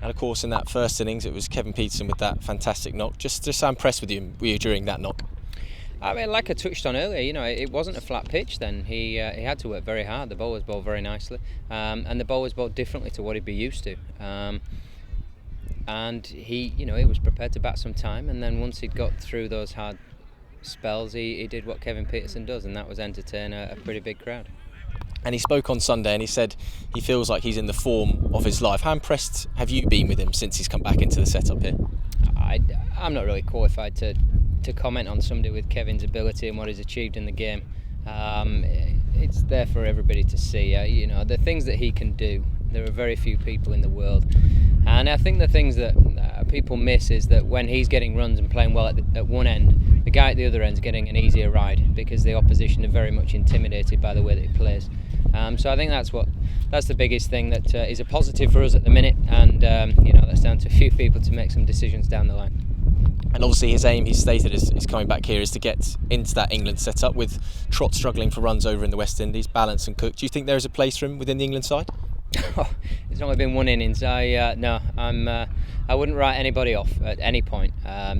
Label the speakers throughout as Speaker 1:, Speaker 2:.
Speaker 1: And of course, in that first innings, it was Kevin Pietersen with that fantastic knock. Just how impressed with you during that knock?
Speaker 2: I mean, like I touched on earlier, it wasn't a flat pitch then. He had to work very hard. The bowlers bowled very nicely, and the bowlers bowled differently to what he'd be used to. And he was prepared to bat some time, and then once he'd got through those hard spells, he did what Kevin Pietersen does, and that was entertain a pretty big crowd.
Speaker 1: And he spoke on Sunday and he said he feels like he's in the form of his life. How impressed have you been with him since he's come back into the setup here?
Speaker 2: I'm not really qualified to comment on somebody with Kevin's ability and what he's achieved in the game. It's there for everybody to see. The things that he can do, there are very few people in the world. And I think the things that people miss is that when he's getting runs and playing well at one end, the guy at the other end is getting an easier ride because the opposition are very much intimidated by the way that he plays. So I think that's the biggest thing that is a positive for us at the minute, and that's down to a few people to make some decisions down the line.
Speaker 1: And obviously his aim, he's stated, is coming back here is to get into that England setup with Trott struggling for runs over in the West Indies, Balance and Cook. Do you think there is a place for him within the England side?
Speaker 2: It's only been one innings. I wouldn't write anybody off at any point.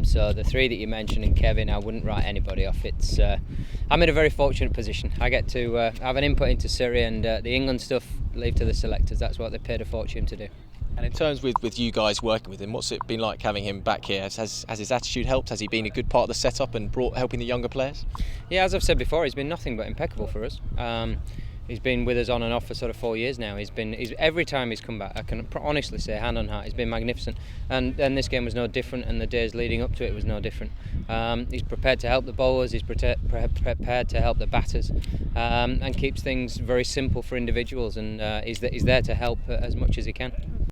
Speaker 2: So the three that you mentioned and Kevin, I wouldn't write anybody off. I'm in a very fortunate position. I get to have an input into Surrey, and the England stuff leave to the selectors. That's what they paid a fortune to do.
Speaker 1: And in terms with you guys working with him, what's it been like having him back here? Has his attitude helped? Has he been a good part of the setup and helping the younger players?
Speaker 2: Yeah, as I've said before, he's been nothing but impeccable for us. He's been with us on and off for sort of 4 years now. Every time he's come back, I can honestly say, hand on heart, he's been magnificent. And this game was no different, and the days leading up to it was no different. He's prepared to help the bowlers, he's prepared to help the batters, and keeps things very simple for individuals. And he's there to help as much as he can.